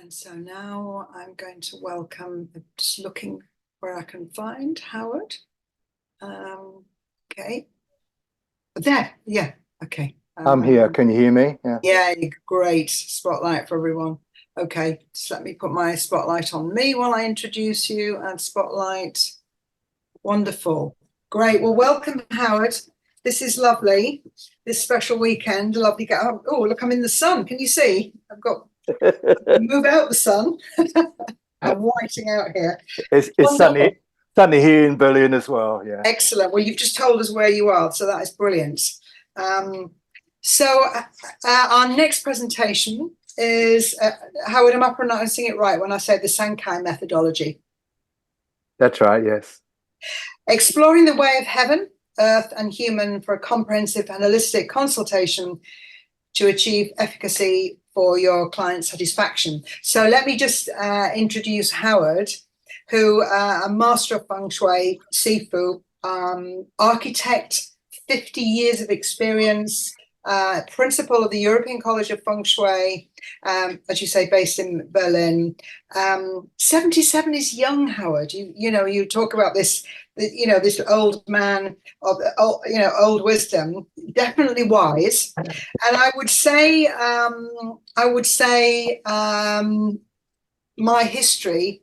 And so now I'm going to welcome, just looking where I can find Howard. Okay. There, yeah, okay. I'm here. Can you hear me? Yeah. Yeah, great. Spotlight for everyone. Okay, just let me put my spotlight on me while I introduce you and spotlight. Wonderful. Great. Well, welcome, Howard. This is lovely. This special weekend. Lovely. Oh, look, I'm in the sun. Can you see? I've got move out the sun. I'm whiting out here. It's sunny here in Berlin as well. Yeah. Excellent. Well, you've just told us where you are, so that is brilliant. So our next presentation is, Howard, am I pronouncing it right when I say the Sancai Methodology? That's right, yes. Exploring the way of heaven, earth, and human for a comprehensive and holistic consultation to achieve efficacy for your client satisfaction. So let me just introduce Howard, who a master of Feng Shui, Sifu, architect, 50 years of experience, principal of the European College of Feng Shui, as you say, based in Berlin. 77 is young, Howard. You know, you talk about this, you know, this old man of, you know, old wisdom, definitely wise. And I would say, my history,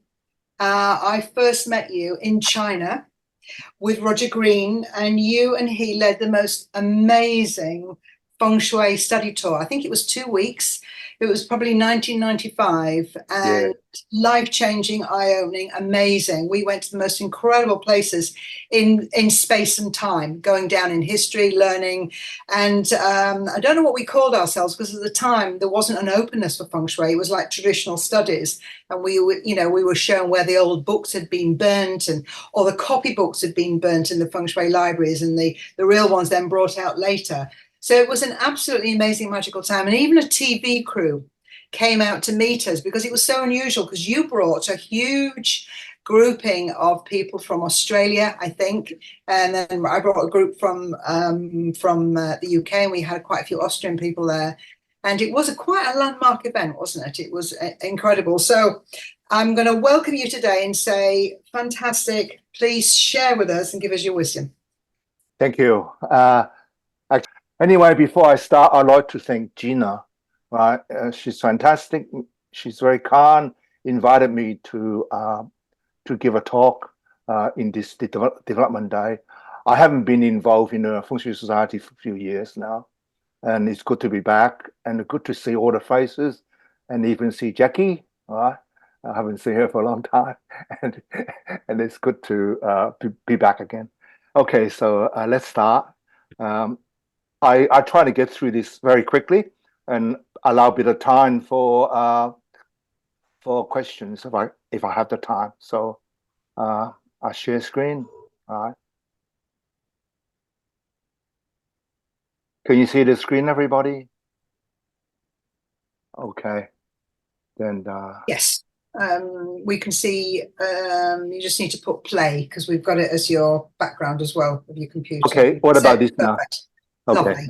I first met you in China with Roger Green, and you and he led the most amazing Feng Shui study tour. I think it was 2 weeks. It was probably 1995, and life-changing, eye-opening, amazing. We went to the most incredible places in space and time, going down in history, learning. And I don't know what we called ourselves, because at the time there wasn't an openness for Feng Shui. It was like traditional studies. And we were, you know, we were shown where the old books had been burnt, and or the copy books had been burnt in the Feng Shui libraries, and the real ones then brought out later. So it was an absolutely amazing, magical time. And even a TV crew came out to meet us, because it was so unusual, because you brought a huge grouping of people from Australia, I think. And then I brought a group from the UK, and we had quite a few Austrian people there. And it was quite a landmark event, wasn't it? It was incredible. So I'm going to welcome you today and say, fantastic. Please share with us and give us your wisdom. Thank you. Anyway, before I start, I'd like to thank Gina. Right, she's fantastic. She's very kind. Invited me to give a talk in this development day. I haven't been involved in a Feng Shui society for a few years now, and it's good to be back and good to see all the faces, and even see Jackie. Right, I haven't seen her for a long time, and it's good to be back again. Okay, so let's start. I try to get through this very quickly and allow a bit of time for questions if I have the time. So I share screen. All right. Can you see the screen, everybody? Okay. Then yes, we can see. You just need to put play, because we've got it as your background as well of your computer. Okay. What about this now? Okay.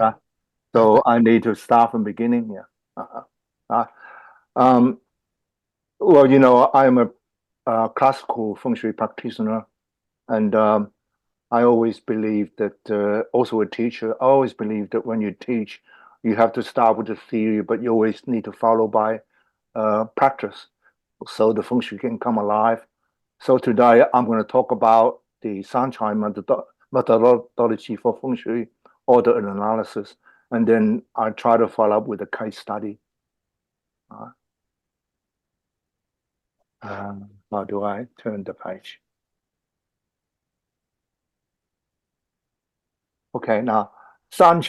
So I need to start from beginning. Yeah. Well, you know, I'm a classical Feng Shui practitioner, and I always believe that, also a teacher, I always believe that when you teach, you have to start with the theory, but you always need to follow by practice, so the Feng Shui can come alive. So today I'm going to talk about the Sancai methodology for Feng Shui order and analysis, and then I try to follow up with a case study. How do I turn the page? Okay, now San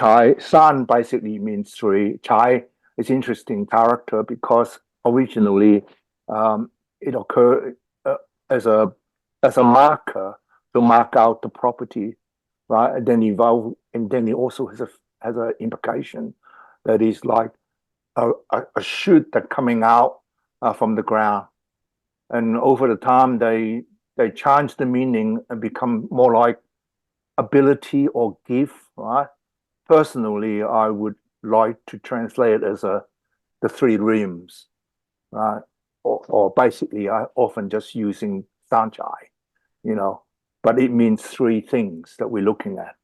basically means three. Chai is interesting character because originally it occurred as a marker to mark out the property, right? And then evolve, and then it also has an implication that is like a shoot that coming out from the ground. And over the time, they change the meaning and become more like ability or gift, right? Personally, I would like to translate it as the three realms, right? or basically I often just using Sancai, you know, but it means three things that we're looking at.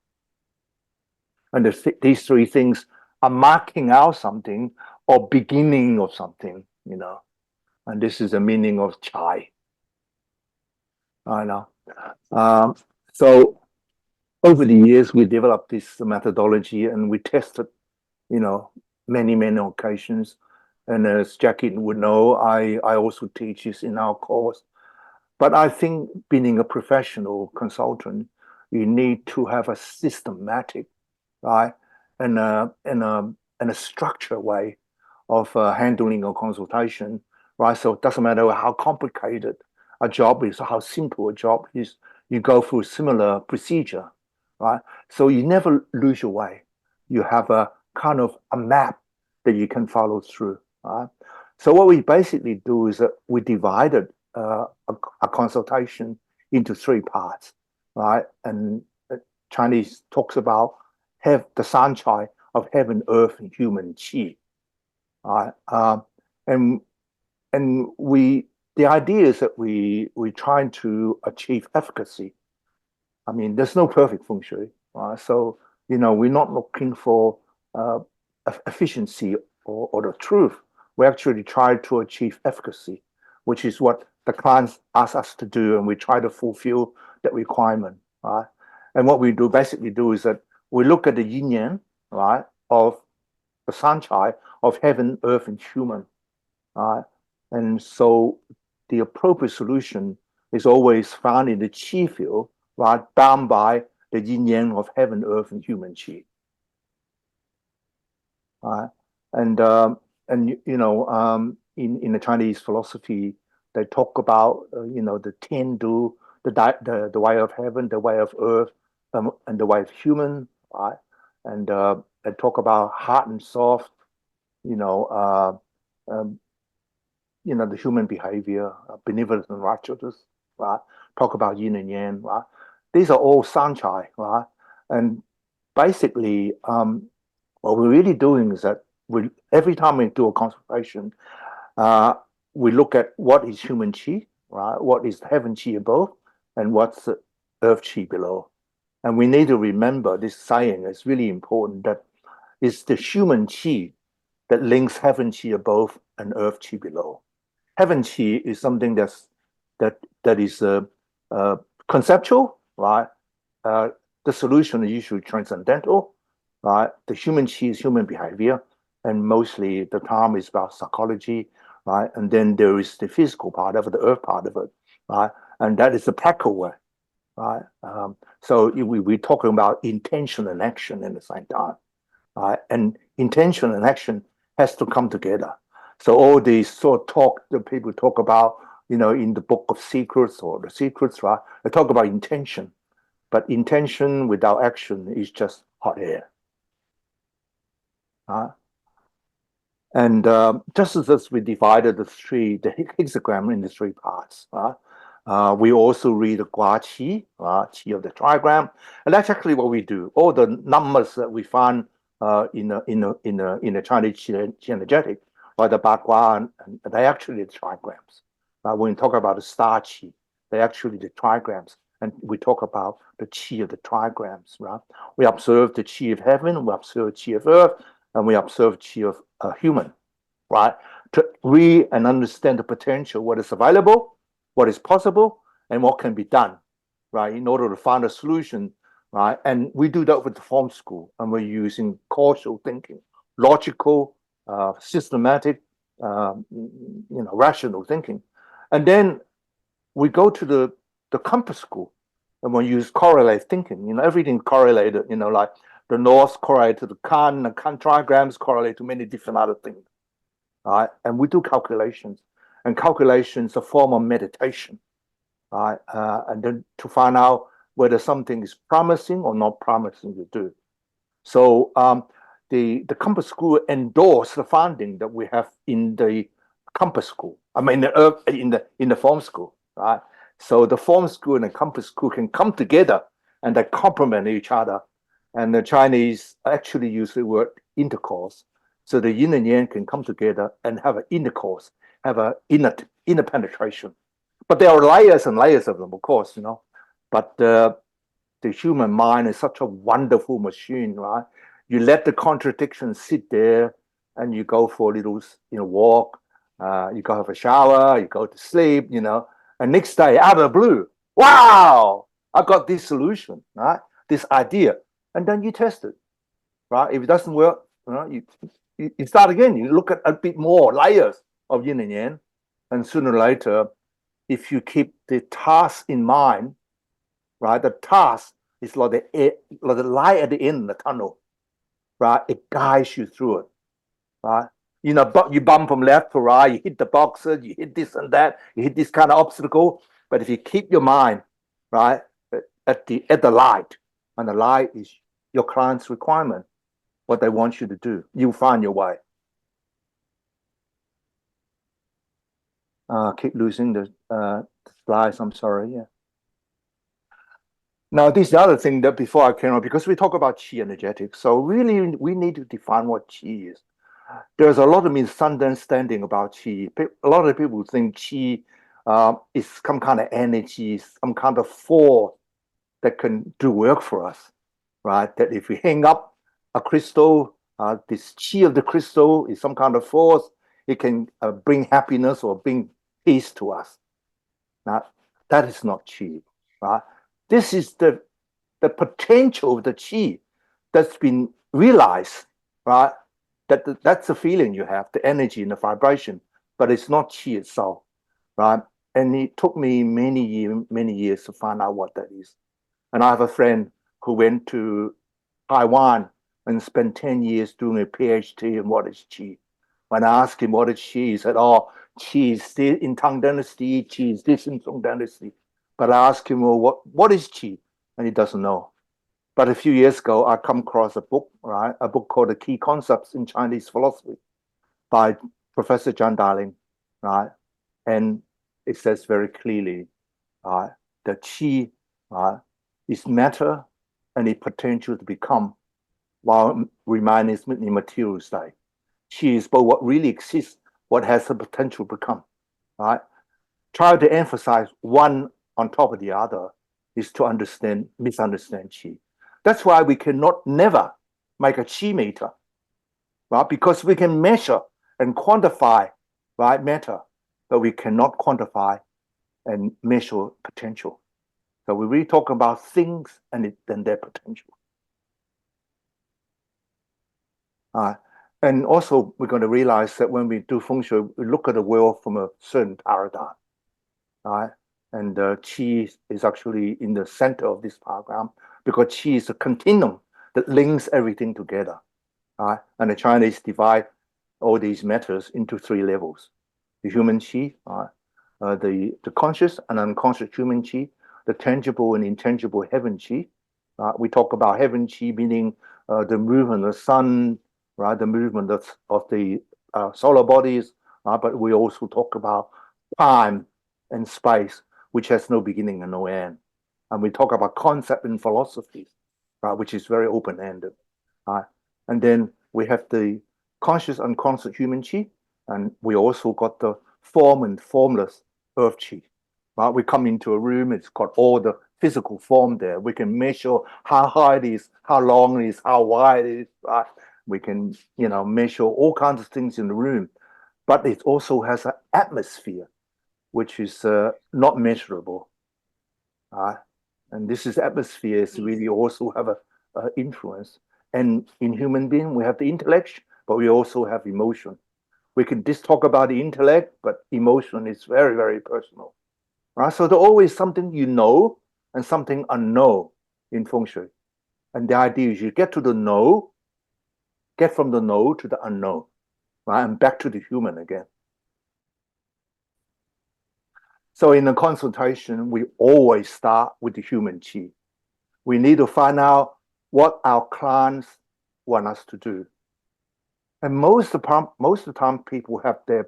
And these three things are marking out something or beginning of something, you know. And this is the meaning of chai. I know. Um, so over the years, we developed this methodology and we tested, you know, many occasions. And as Jackie would know, I also teach this in our course. But I think being a professional consultant, you need to have a systematic, right, and a structured way of handling a consultation, right? So it doesn't matter how complicated a job is, or how simple a job is, you go through similar procedure, right? So you never lose your way. You have a kind of a map that you can follow through, right? So what we basically do is that we divided a consultation into three parts, right? And Chinese talks about have the sunshine of heaven, earth, and human chi, right? And we the idea is that we trying to achieve efficacy. I mean, there's no perfect feng shui, right? So you know, we're not looking for uh, efficiency or the truth. We actually try to achieve efficacy, which is what the clients ask us to do, and we try to fulfill that requirement, right? And what we do basically do is that we look at the yin yang, right, of the sunshine of heaven, earth, and human, right? And so the appropriate solution is always found in the chi field, right, bound by the yin yang of heaven, earth, and human chi. Right? And you know, in the Chinese philosophy, they talk about you know the ten do, the way of heaven, the way of earth, and the way of human, right? And they talk about hard and soft, you know, um, you know, the human behavior, benevolent and righteous, right? Talk about yin and yang, right? These are all sanchai, right? And basically, what we're really doing is that we every time we do a consultation, uh, we look at what is human chi, right? What is heaven chi above, and what's the earth chi below. And we need to remember this saying is really important that it's the human chi that links heaven chi above and earth chi below. Heaven chi is something that is conceptual, right? Uh, the solution is usually transcendental, right? The human chi is human behavior, and mostly the time is about psychology, right? And then there is the physical part of it, the earth part of it, right? And that is the practical way, right? So we're talking about intention and action in the same time, right? And intention and action has to come together. So all these sort of talk that people talk about, you know, in the book of secrets or the secrets, right? They talk about intention, but intention without action is just hot air. And just as we divided the hexagram into three parts, we also read the Gua Qi, Qi of the trigram, and that's actually what we do. All the numbers that we find in the Chinese Qi energetic, like the Bagua, and they actually the trigrams. When we talk about the star Qi, they actually the trigrams, and we talk about the Qi of the trigrams. Right? We observe the Qi of heaven, we observe Qi of earth, and we observe Qi of human, right? To read and understand the potential, what is available, what is possible, and what can be done, right? In order to find a solution, right? And we do that with the form school, and we're using causal thinking, logical, systematic, you know, rational thinking. And then we go to the compass school, and we use correlate thinking. You know, everything correlated. You know, like the north correlate to the Kan trigrams correlate to many different other things. Right? And we do calculations, and calculations are a form of meditation, right? And then to find out whether something is promising or not promising to do. So the compass school endorsed the finding that we have in the compass school. I mean, in the form school, right? So the form school and the compass school can come together and they complement each other. And the Chinese actually use the word intercourse. So the yin and yang can come together and have an intercourse. have a inner penetration. But there are layers and layers of them, of course, you know. But the human mind is such a wonderful machine, right? You let the contradictions sit there, and you go for a little, you know, walk. You go have a shower. You go to sleep, you know. And next day, out of the blue, wow! I got this solution, right? This idea, and then you test it, right? If it doesn't work, you know, you start again. You look at a bit more layers of yin and yang, and sooner or later, if you keep the task in mind, right? The task is like the light at the end of the tunnel, right? It guides you through it, right? You know, but you bump from left to right, you hit the boxer, you hit this and that, you hit this kind of obstacle. But if you keep your mind, right, at the light, and the light is your client's requirement, what they want you to do, you find your way. Keep losing the slides. I'm sorry. Yeah. Now, this is the other thing that before I came on, because we talk about qi energetics, so really we need to define what qi is. There's a lot of misunderstanding about qi. A lot of people think qi is some kind of energy, some kind of force that can do work for us, right? That if we hang up a crystal, this qi of the crystal is some kind of force. It can bring happiness or bring peace to us. Now, that is not qi, right? This is the potential of the qi that's been realized, right? That's the feeling you have, the energy and the vibration, but it's not qi itself, right? And it took me many years to find out what that is. And I have a friend who went to Taiwan and spent 10 years doing a PhD in what is qi. When I asked him what is qi, he said, oh, qi is this in Tang Dynasty, qi is this in Song Dynasty. But I asked him, well, what is qi? And he doesn't know. But a few years ago, I come across a book, right? A book called The Key Concepts in Chinese Philosophy by Professor Zhang Daling, right? And it says very clearly, that qi is matter and its potential to become while remaining in material state. Qi is both what really exists, what has the potential to become, right? Try to emphasize one on top of the other is to misunderstand qi. That's why we cannot never make a qi meter, right? Because we can measure and quantify, right, matter, but we cannot quantify and measure potential. So we really talk about things and their potential. And also, we're going to realize that when we do Feng Shui, we look at the world from a certain paradigm, right? And qi is actually in the center of this paradigm because qi is a continuum that links everything together, right? And the Chinese divide all these matters into 3 levels: the human qi, the conscious and unconscious human qi, the tangible and intangible heaven qi. We talk about heaven qi meaning the movement of the sun, right? The movement of the solar bodies, but we also talk about time and space, which has no beginning and no end. And we talk about concept and philosophies, which is very open-ended. And then we have the conscious, unconscious human qi, and we also got the form and formless earth qi. We come into a room, it's got all the physical form there. We can measure how high it is, how long it is, how wide it is. We can, measure all kinds of things in the room. But it also has an atmosphere, which is not measurable. And this is atmospheres really also have a influence. And in human being, we have the intellect, but we also have emotion. We can just talk about the intellect, but emotion is very, very personal. So there's always something you know and something unknown in Feng Shui. And the idea is you get to the know, get from the know to the unknown, and back to the human again. So in a consultation, we always start with the human qi. We need to find out what our clients want us to do. And most of the time, people have their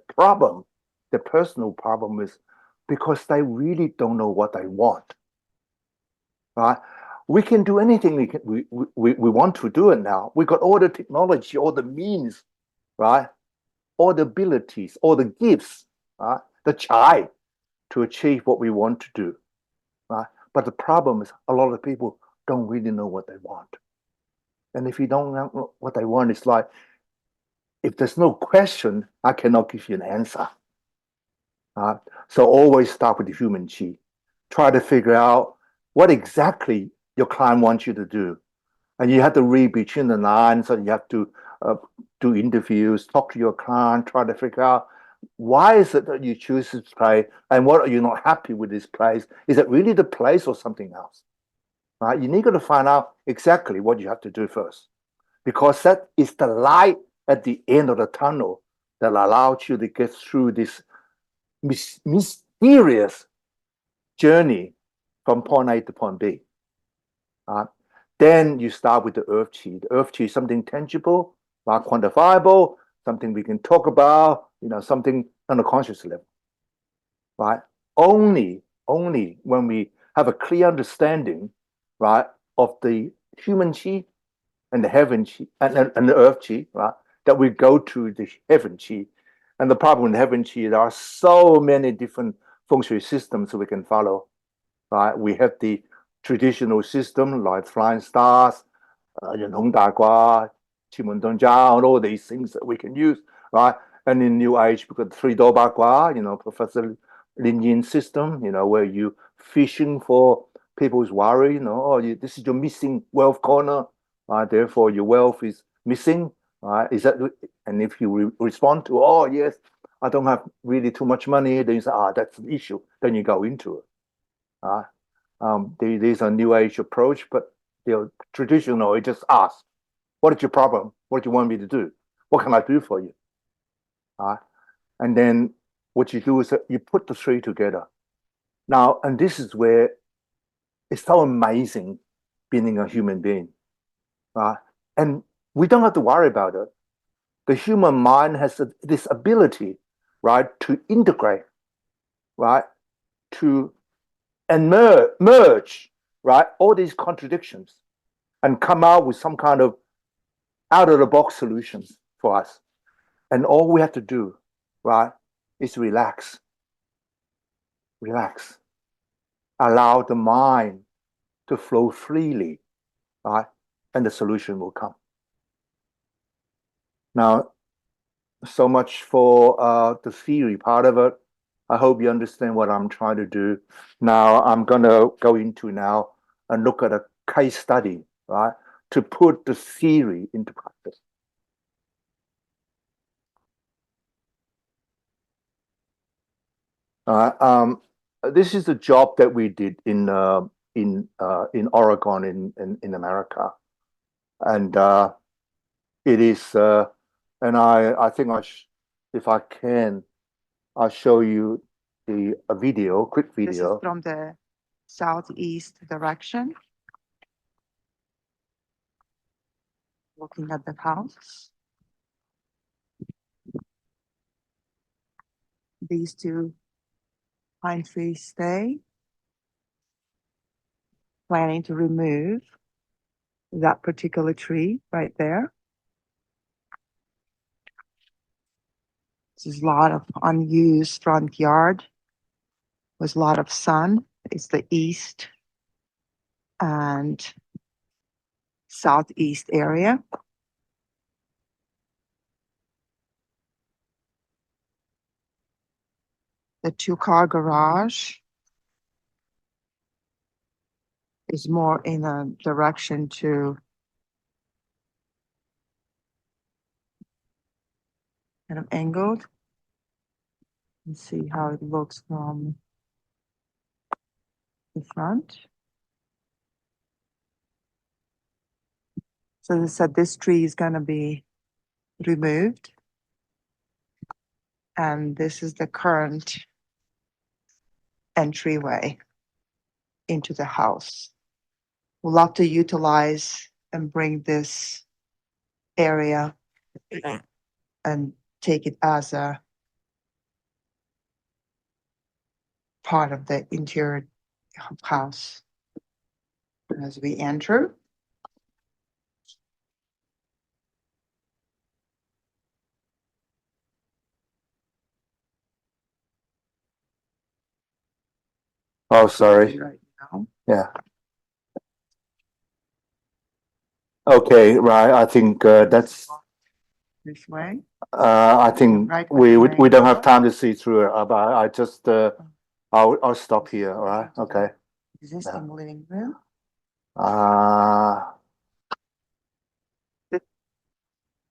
personal problem is because they really don't know what they want. Right? We can do anything we want to do it now. We got all the technology, all the means, right? All the abilities, all the gifts, right? The chai to achieve what we want to do, right? But the problem is a lot of people don't really know what they want. And if you don't know what they want, it's like, if there's no question, I cannot give you an answer. So always start with the human chi. Try to figure out what exactly your client wants you to do. And you have to read between the lines, so you have to uh, do interviews, talk to your client, try to figure out why is it that you choose this place and what are you not happy with this place? Is it really the place or something else? Right? You need to find out exactly what you have to do first, because that is the light at the end of the tunnel that allows you to get through this mysterious journey from point A to point B. Then you start with the earth chi. The earth chi is something tangible, not quantifiable, something we can talk about, something on a conscious level, right? Only when we have a clear understanding, right, of the human chi and the heaven chi and the earth chi, right, that we go to the heaven chi. And the problem with heaven chi, there are so many different feng shui systems we can follow, right? We have the traditional system like flying stars, Hong Gua, and all these things that we can use, right? And in New Age, we've got three Do Bagua, Professor Lin Yin system, where you fishing for people's worry, this is your missing wealth corner, right? Therefore your wealth is missing, right? Is that, and if you respond to, oh yes, I don't have really too much money, then you say, that's an issue. Then you go into it. These are new age approach, but they're traditional. You just ask, what is your problem? What do you want me to do? What can I do for you? And then what you do is that you put the three together. Now, and this is where it's so amazing being a human being. And we don't have to worry about it. The human mind has this ability, right, to integrate, right, to and merge, right, all these contradictions and come out with some kind of out of the box solutions for us. And all we have to do, right, is relax, relax, allow the mind to flow freely, right, and the solution will come. Now, so much for the theory part of it. I hope you understand what I'm trying to do. Now, I'm going to go into now and look at a case study, right, to put the theory into practice. This is the job that we did in Oregon in America, and it is. And I think if I can, I'll show you a video, quick video. This is from the southeast direction. Looking at the house. These two pine trees stay. Planning to remove that particular tree right there. There's a lot of unused front yard with a lot of sun. It's the east and southeast area. The two-car garage is more in a direction to kind of angled. Let's see how it looks from the front. So they said this tree is going to be removed. And this is the current entryway into the house. We'll have to utilize and bring this area and take it as a part of the interior house. As we enter, Oh, sorry. Right now. Yeah. Okay, right. I think that's. This way. I think Right we don't have triangle. time to see through it. But I just I'll stop here. All right. Okay. Existing living room. Uh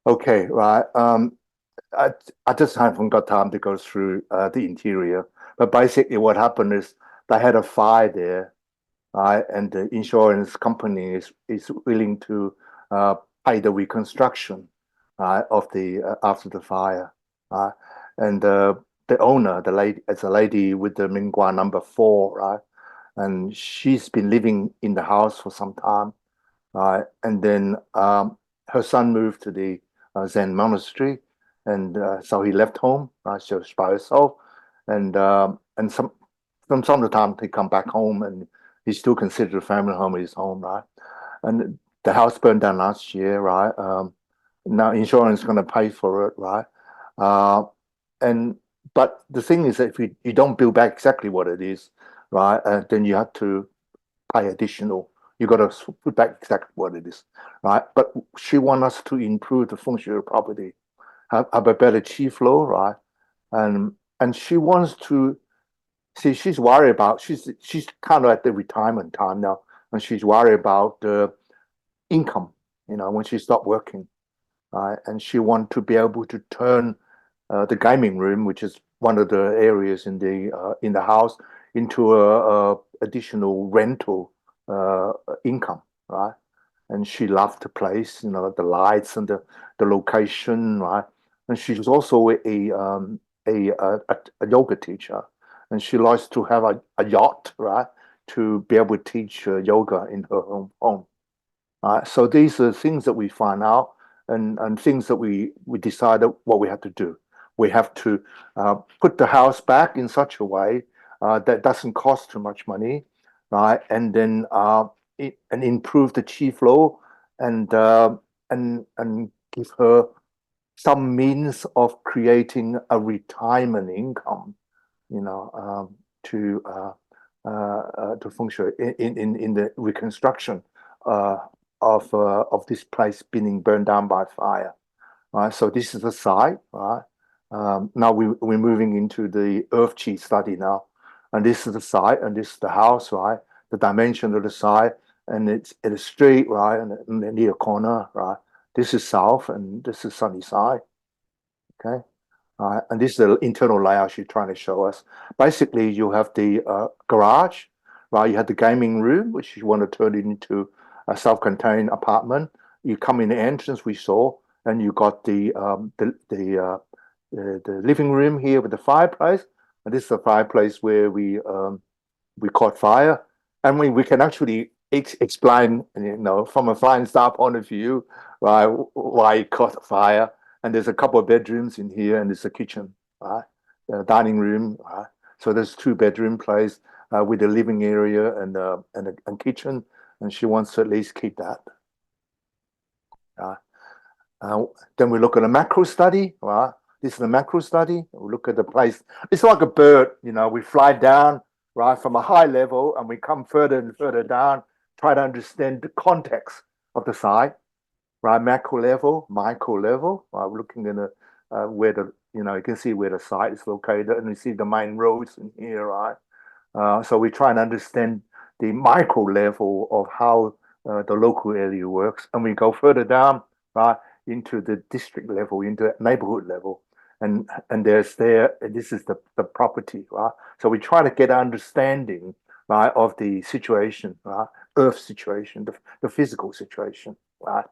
okay. Right. I I just haven't got time to go through the interior. But basically, what happened is they had a fire there, right? And the insurance company is willing to uh, pay the reconstruction, right, of the after the fire, right? And the owner, the lady, it's a lady with the Mingguan number 4, right? And she's been living in the house for some time, right? And then her son moved to the Zen monastery, and so he left home, right? So she's by herself, and some from time to time he come back home, and he still considered the family home his home, right? And the house burned down last year, right? Now insurance is going to pay for it, right? Uh, and but the thing is that if you don't build back exactly what it is, right, then you have to pay additional. You got to put back exactly what it is, right? But she wants us to improve the feng shui of property, have a better chi flow, right? And she wants to see. She's worried about. She's kind of at the retirement time now, and she's worried about the income. You know, when she stopped working, right? And she wants to be able to turn the gaming room, which is one of the areas in the house, into a additional rental income, right? And she loved the place, you know, the lights and the location, right? And she's also a yoga teacher, and she likes to have a yacht, right, to be able to teach yoga in her own home. So these are things that we find out, and things that we decided what we have to do. We have to put the house back in such a way that doesn't cost too much money, right? And then and improve the chi flow, and and give her some means of creating a retirement income, you know, to feng shui in the reconstruction uh, of this place being burned down by fire. Right, so this is the site, right? Now we're moving into the earth chi study now, and this is the site, and this is the house, right? The dimension of the site, and it's in a street, right, and near a corner, right? This is south, and this is sunny side. Okay. And this is the internal layout she's trying to show us. Basically, you have the garage, right? You have the gaming room, which you want to turn it into a self-contained apartment. You come in the entrance we saw, and you got the living room here with the fireplace. And this is the fireplace where we caught fire, and we can actually explain, you know, from a flying star point of view, right, why it caught fire. And there's a couple of bedrooms in here, and there's a kitchen, right, dining room, right. So there's two bedroom place with a living area and kitchen, and she wants to at least keep that. Uh, uh, then we look at a macro study, right? This is a macro study. We look at the place. It's like a bird, you know, we fly down, right, from a high level, and we come further and further down, try to understand the context of the site, right? Macro level, micro level, right? We're looking at where the, you know, you can see where the site is located, and you see the main roads in here, right? So we try and understand the micro level of how the local area works, and we go further down, right, into the district level, into neighborhood level, and this is the property, right? So we try to get an understanding, right, of the situation, right, earth situation, the physical situation, right.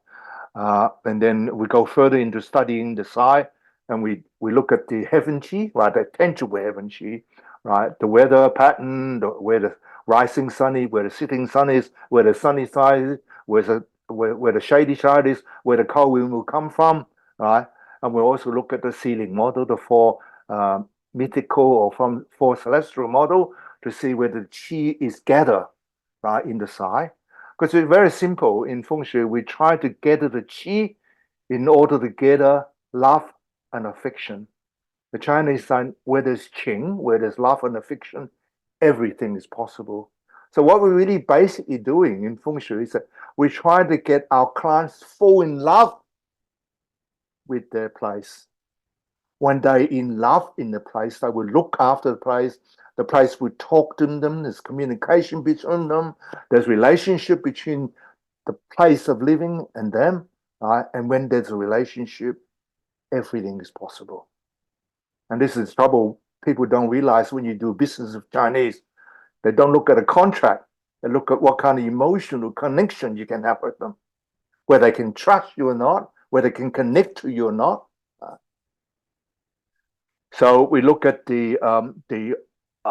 And then we go further into studying the site, and we look at the heaven chi, right, the tangible heaven chi, right, the weather pattern, where the rising sun is, where the setting sun is, where the sunny side is, where the shady side is, where the cold wind will come from, right. And we also look at the ceiling model, the four mythical or from four celestial model, to see where the chi is gathered, right, in the side. Because it's very simple in feng shui. We try to gather the qi in order to gather love and affection. The Chinese sign, where there's qing, where there's love and affection, everything is possible. So what we're really basically doing in Feng Shui is that we try to get our clients fall in love with their place. When they're in love in the place, they will look after the place will talk to them, there's communication between them, there's relationship between the place of living and them, right? And when there's a relationship, everything is possible. And this is trouble people don't realize when you do business with Chinese. They don't look at a contract. They look at what kind of emotional connection you can have with them, whether they can trust you or not, whether they can connect to you or not. So we look at the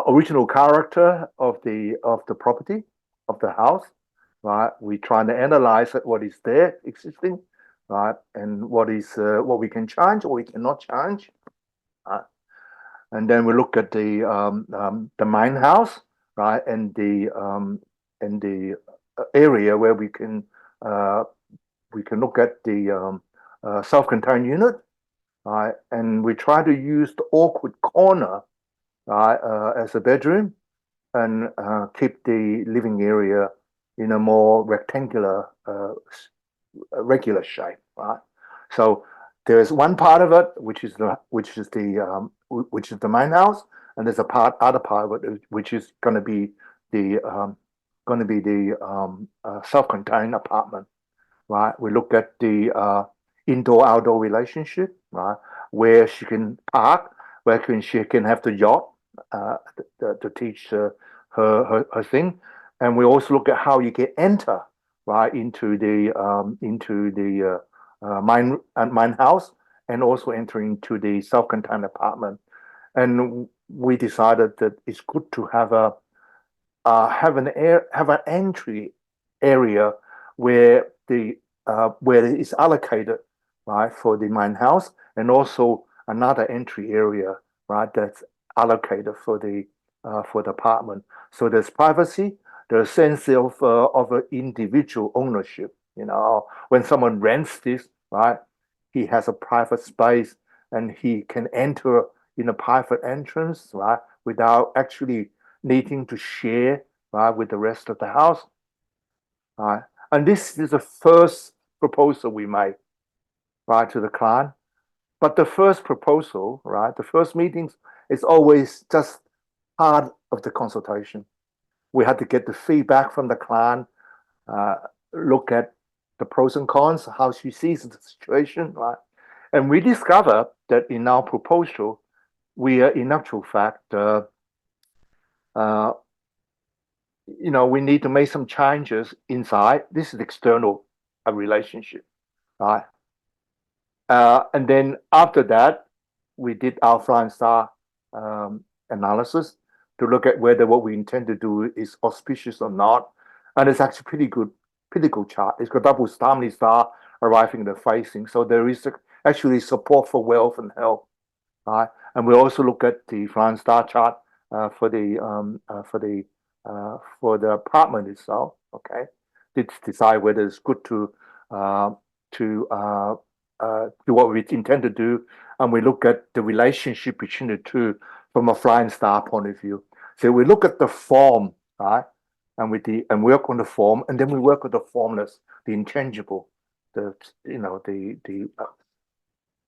original character of the property, of the house, right? We try to analyze what is there existing, right, and what we can change or we cannot change. And then we look at the mine house, right, and the area where we can look at the self-contained unit, right, and we try to use the awkward corner, right, as a bedroom, and keep the living area in a more rectangular, regular shape, right? So there's one part of it which is the main house, and there's other part of it which is going to be the self-contained apartment, right? We look at the indoor-outdoor relationship, right? Where she can park, she can have the yacht to teach her thing, and we also look at how you can enter right into the mine house, and also entering into the self-contained apartment. And we decided that it's good to have an entry area where where it is allocated, right, for the mine house, and also another entry area, right, that's allocated for the apartment. So there's privacy, there's a sense of an individual ownership. You know, when someone rents this, right, he has a private space and he can enter in a private entrance, right, without actually needing to share, right, with the rest of the house, right. And this is the first proposal we made, right, to the client. But the first proposal, right, the first meetings is always just part of the consultation. We had to get the feedback from the client, uh, look at the pros and cons, how she sees the situation, right? And we discovered that in our proposal, we are in actual fact, we need to make some changes inside. This is external relationship, right? And then after that, we did our flying star analysis to look at whether what we intend to do is auspicious or not. And it's actually pretty good chart. It's got double family star arriving in the facing. So there is actually support for wealth and health, right? And we also look at the flying star chart for the apartment itself. Okay, to decide whether it's good to do what we intend to do, and we look at the relationship between the two from a flying star point of view. So we look at the form, right, and work on the form, and then we work with the formless, the intangible, the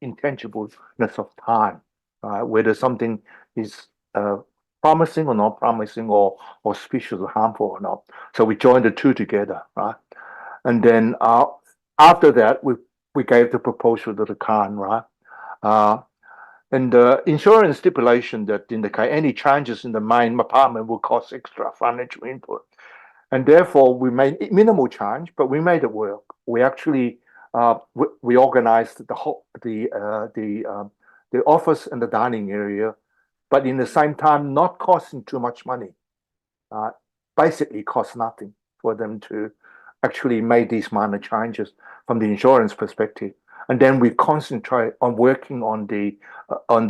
intangibleness of time, right? Whether something is promising or not promising, or auspicious or harmful or not. So we join the two together, right? And then after that, we gave the proposal to the client, right? And the insurance stipulation that in the case any changes in the main apartment will cost extra financial input, and therefore we made minimal change, but we made it work. We actually we organized the office and the dining area, but in the same time not costing too much money. Basically, cost nothing for them to actually make these minor changes from the insurance perspective. And then we concentrate on working on the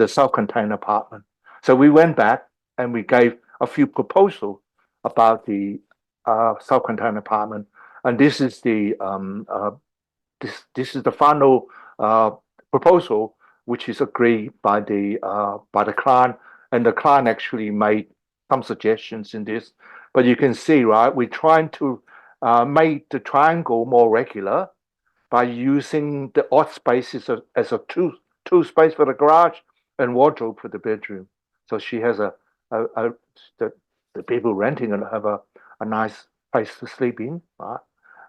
self-contained apartment. So we went back and we gave a few proposals about the self-contained apartment, and this is the final proposal, which is agreed by the client, and the client actually made some suggestions in this, but you can see, right, we're trying to make the triangle more regular by using the odd spaces as a two space for the garage and wardrobe for the bedroom. So she has the people renting and have a nice place to sleep in, right?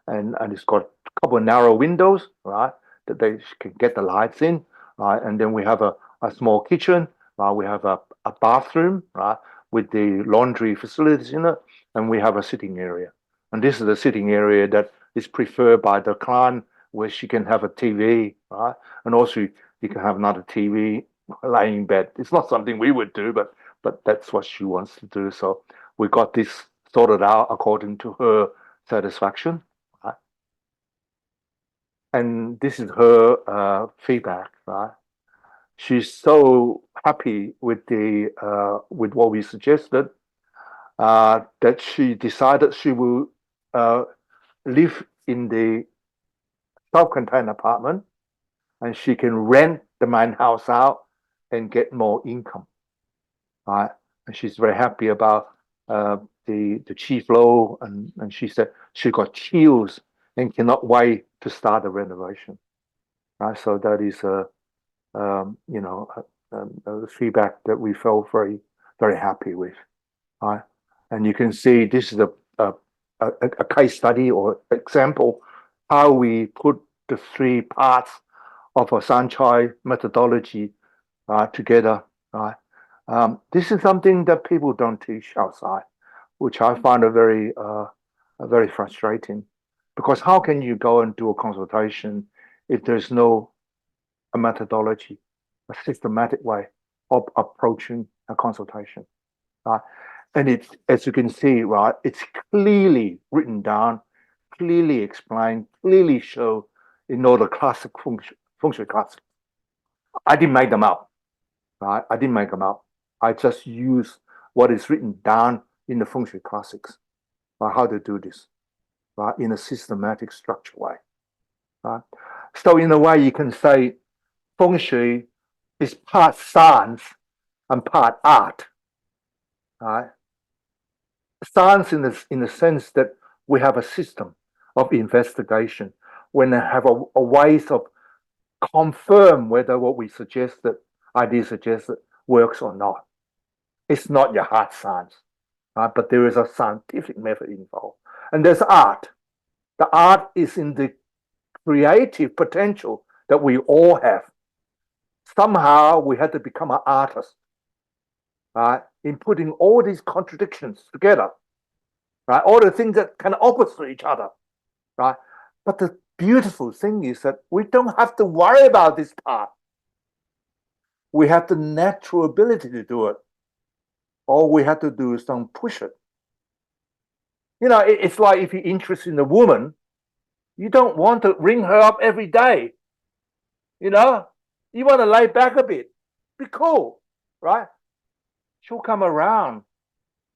And it's got a couple of narrow windows, right, that they can get the lights in, right? And then we have a small kitchen, right? We have a bathroom, right, with the laundry facilities in it, and we have a sitting area. And this is the sitting area that is preferred by the client, where she can have a TV, right? And also you can have another TV laying in bed. It's not something we would do, but that's what she wants to do. So we got this sorted out according to her satisfaction. Right? And this is her feedback, right? She's so happy with with what we suggested that she decided she will live in the self-contained apartment, and she can rent the main house out and get more income, right? And she's very happy about the chi flow, and she said she got chills and cannot wait to start the renovation, right? So that is the feedback that we felt very, very happy with, right? And you can see this is a case study or example how we put the three parts of a Sancai methodology together, right? This is something that people don't teach outside, which I find very frustrating, because how can you go and do a consultation if there's no a methodology, a systematic way of approaching a consultation, right? And it's, as you can see, right, it's clearly written down, clearly explained, clearly shown in all the classic Feng Shui classes. I didn't make them up, right? I didn't make them up. I just use what is written down in the Feng Shui classics, right? How to do this, right? In a systematic, structured way, right? So in a way, you can say Feng Shui is part science and part art, right? Science in the sense that we have a system of investigation when they have a ways of confirm whether what we suggested, idea suggested, works or not. It's not your hard science, right? But there is a scientific method involved. And there's art. The art is in the creative potential that we all have. Somehow we had to become an artist, right? In putting all these contradictions together, right? All the things that can opposite each other, right? But the beautiful thing is that we don't have to worry about this part. We have the natural ability to do it. All we have to do is don't push it. You know, it's like if you're interested in a woman, you don't want to ring her up every day. You know, you want to lay back a bit, be cool, right? She'll come around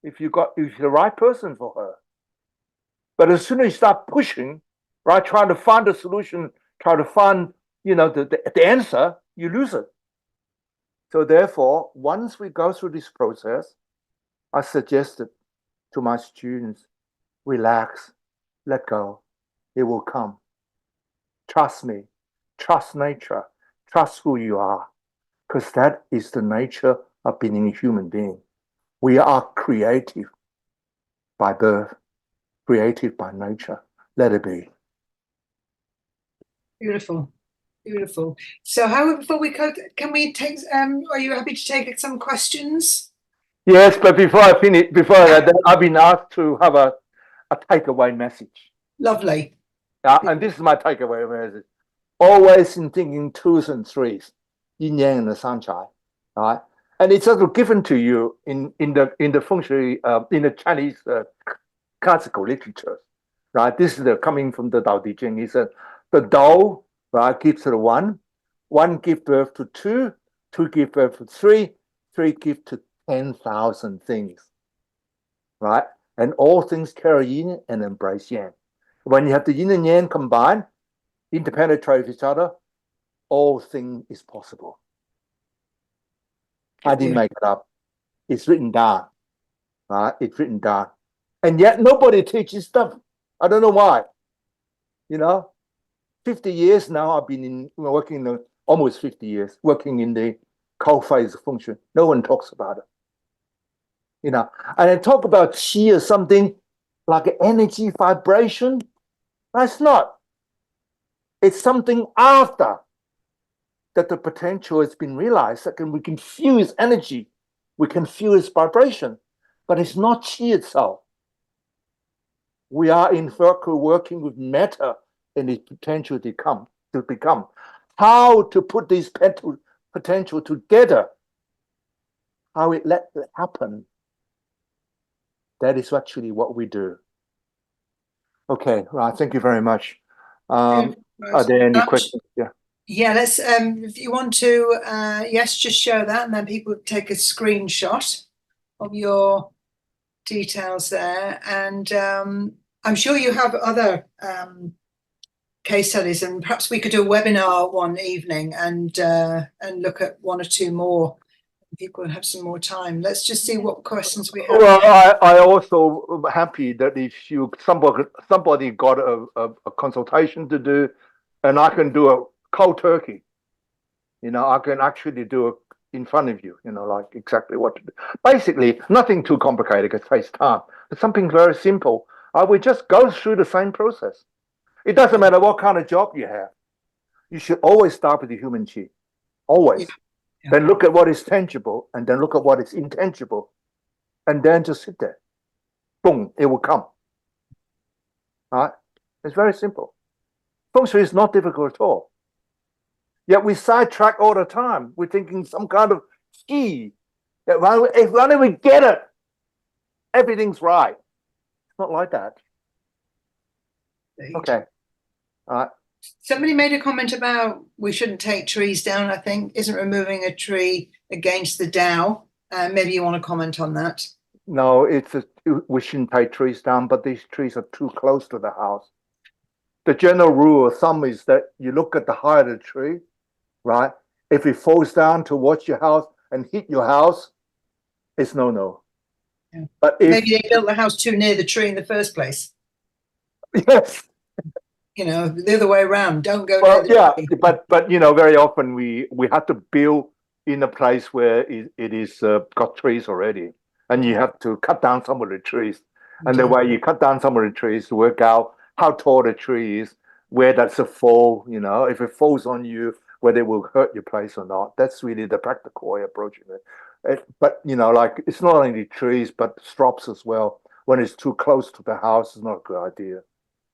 if you're the right person for her. But as soon as you start pushing, right, trying to find a solution, try to find, the answer, you lose it. So therefore, once we go through this process, I suggested to my students, relax, let go, it will come. Trust me, trust nature, trust who you are, because that is the nature of being a human being. We are creative by birth, creative by nature. Let it be. Beautiful. Beautiful. So how, before we go, can we take, are you happy to take some questions? Yes, but before I finish, I've been asked to have a takeaway message. Lovely. And this is my takeaway message. Always in thinking twos and threes, yin yang and the Sancai, right? And it's also given to you in the Feng Shui, in the Chinese classical literature, right? This is coming from the Tao Te Ching. He said the Tao, right, gives to one gives birth to two gives birth to three gives to 10,000 things, right? And all things carry yin and embrace yang. When you have the yin and yang combined, interpenetrate with each other, all things is possible. I didn't make it up. It's written down. right? It's written down. And yet nobody teaches stuff. I don't know why. 50 years now I've been working in the, almost 50 years, working in the cold phase of Feng Shui. No one talks about it. And I talk about qi or something like energy vibration. That's not. It's something after that the potential has been realized, that we can feel its energy, we can feel its vibration, but it's not qi itself. We are in fact working with matter and its potential to become. How to put these potential together, how it let it happen. That is actually what we do. Okay, right. Thank you very much. Are there any questions? Yeah. Yeah, let's if you want to yes, just show that, and then people take a screenshot of your details there. And I'm sure you have other case studies, and perhaps we could do a webinar one evening and look at one or two more. People have some more time. Let's just see what questions we have. Well, I also happy that if somebody got a consultation to do, and I can do a cold turkey, I can actually do it in front of you, like exactly what to do. Basically, nothing too complicated, it takes time. But something very simple. I will just go through the same process. It doesn't matter what kind of job you have. You should always start with the human chi. Always. Yeah. Then look at what is tangible, and then look at what is intangible. And then just sit there. Boom, it will come. All right? It's very simple. Feng Shui is not difficult at all. Yet we sidetrack all the time. We're thinking some kind of key that when we get it, everything's right. It's not like that. Okay. All right. Somebody made a comment about we shouldn't take trees down, I think. Isn't removing a tree against the Tao? Maybe you want to comment on that. No, we shouldn't take trees down, but these trees are too close to the house. The general rule of thumb is that you look at the height of the tree, right? If it falls down towards your house and hit your house, it's no. Yeah. But if maybe they built the house too near the tree in the first place. Yes. The other way around. Don't go near the tree. But very often we have to build in a place where it is got trees already, and you have to cut down some of the trees. Okay. And the way you cut down some of the trees to work out how tall the tree is, where that's a fall, if it falls on you, whether it will hurt your place or not. That's really the practical way of approaching it. But like it's not only trees, but shrubs as well. When it's too close to the house, it's not a good idea.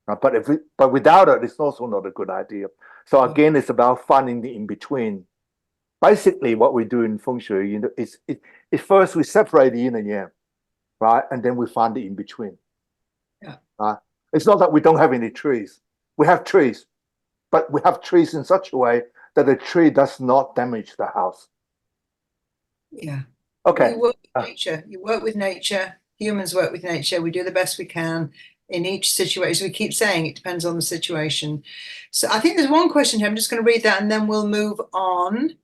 But without it, it's also not a good idea. So again, it's about finding the in between. Basically, what we do in Feng Shui, is first we separate the yin and yang, right, and then we find the in between. Yeah. It's not that we don't have any trees. We have trees, but we have trees in such a way that the tree does not damage the house. Yeah. Okay. You work with nature. You work with nature. Humans work with nature. We do the best we can in each situation. We keep saying it depends on the situation. So I think there's one question here. I'm just going to read that and then we'll move on.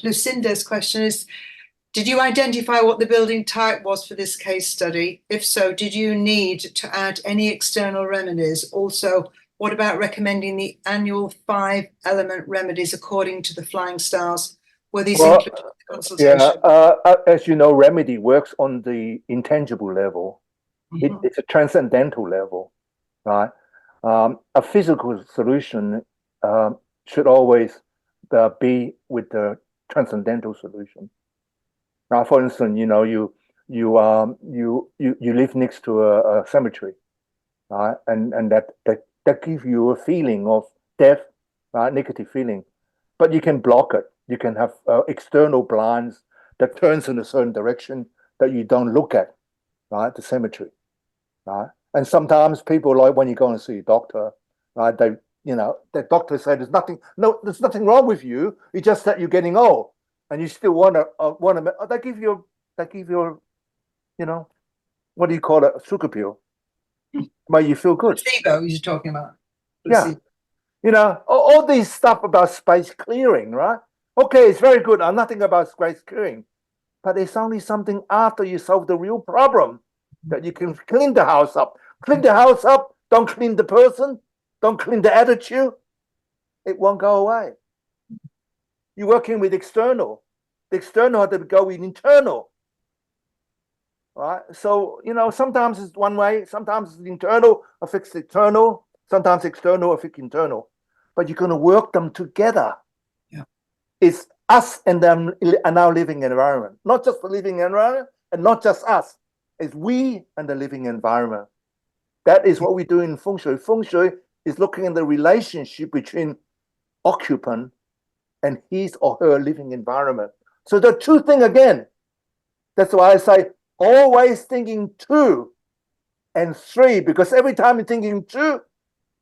Lucinda's question is, did you identify what the building type was for this case study? If so, did you need to add any external remedies? Also, what about recommending the annual 5-element remedies according to the flying stars? Were these included in the consultation? Yeah, as you know, remedy works on the intangible level. Mm-hmm. It's a transcendental level, right? A physical solution should always be with the transcendental solution. Now, for instance, you live next to a cemetery, right? And that gives you a feeling of death, right? Negative feeling, but you can block it. You can have external blinds that turns in a certain direction that you don't look at, right? The cemetery, right? And sometimes people, like when you go and see a doctor, right? The doctor said there's nothing wrong with you. It's just that you're getting old, and you still want to. They give you, what do you call it? A sugar pill, but you feel good. Placebo, you're talking about. Placebo. Yeah, all these stuff about space clearing, right? Okay, it's very good. I'm nothing about space clearing, but it's only something after you solve the real problem that you can clean the house up. Clean the house up, don't clean the person, don't clean the attitude, it won't go away. You're working with external. The external has to go with internal. Right? So, sometimes it's one way, sometimes it's internal affects external, sometimes external affects internal. But you're going to work them together. Yeah. It's us and them and our living environment. Not just the living environment and not just us. It's we and the living environment. That is what we do in Feng Shui. Feng Shui is looking at the relationship between occupant and his or her living environment. So the two things again. That's why I say always thinking 2 and 3, because every time you're thinking 2,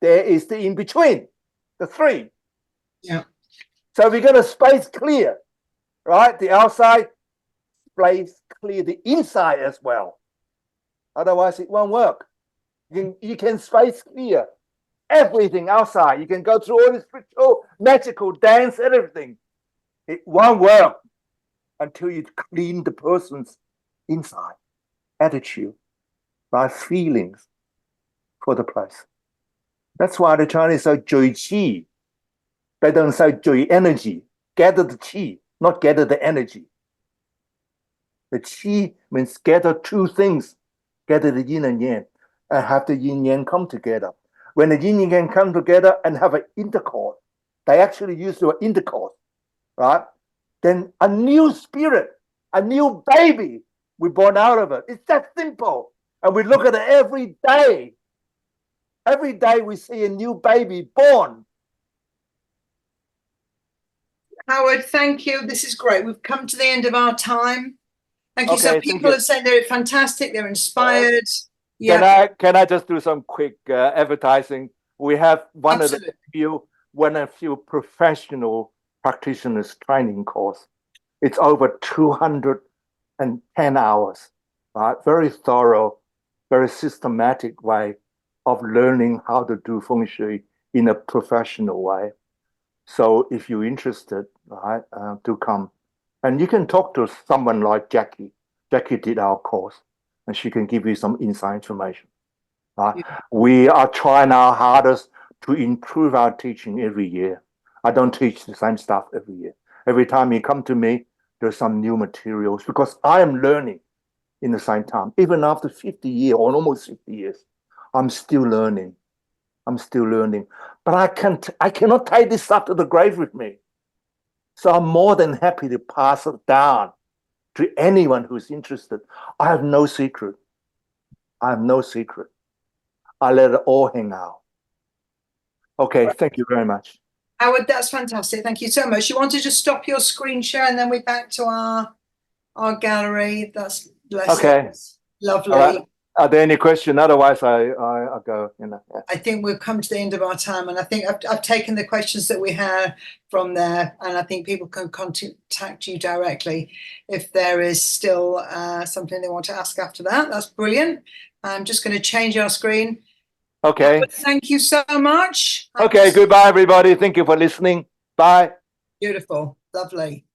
there is the in between, the 3. Yeah. So we're going to space clear, right? The outside, space clear the inside as well. Otherwise, it won't work. You can space clear everything outside. You can go through all the spiritual, magical, dance, everything. It won't work until you clean the person's inside, attitude, right? Feelings for the place. That's why the Chinese say Zhui Qi. They don't say Zhui energy. Gather the Qi, not gather the energy. The Qi means gather two things. Gather the yin and yang, and have the yin yang come together. When the yin and yang come together and have an intercourse, they actually use the word intercourse, right? Then a new spirit, a new baby, we're born out of it. It's that simple. And we look at it every day. Every day we see a new baby born. Howard, thank you. This is great. We've come to the end of our time. Thank you. Okay, So thank people you. have said they're fantastic, they're inspired. Can I just do some quick advertising? We have one of the few professional practitioners training course. It's over 210 hours, right? Very thorough, very systematic way of learning how to do Feng Shui in a professional way. So if you're interested, right, do come. And you can talk to someone like Jackie. Jackie did our course, and she can give you some inside information. Right? Yeah. We are trying our hardest to improve our teaching every year. I don't teach the same stuff every year. Every time you come to me, there's some new materials because I am learning in the same time. Even after 50 years or almost 50 years, I'm still learning. But I cannot take this stuff to the grave with me. So I'm more than happy to pass it down to anyone who's interested. I have no secret. I let it all hang out. Okay, thank you very much. Howard, that's fantastic. Thank you so much. You want to just stop your screen share and then we're back to our gallery. That's okay. Lovely. Right. Are there any questions? Otherwise, I go. Yeah. I think we've come to the end of our time, and I think I've taken the questions that we had from there, and I think people can contact you directly if there is still something they want to ask after that. That's brilliant. I'm just going to change our screen. Okay. Thank you so much. Okay. Goodbye, everybody. Thank you for listening. Bye. Beautiful. Lovely.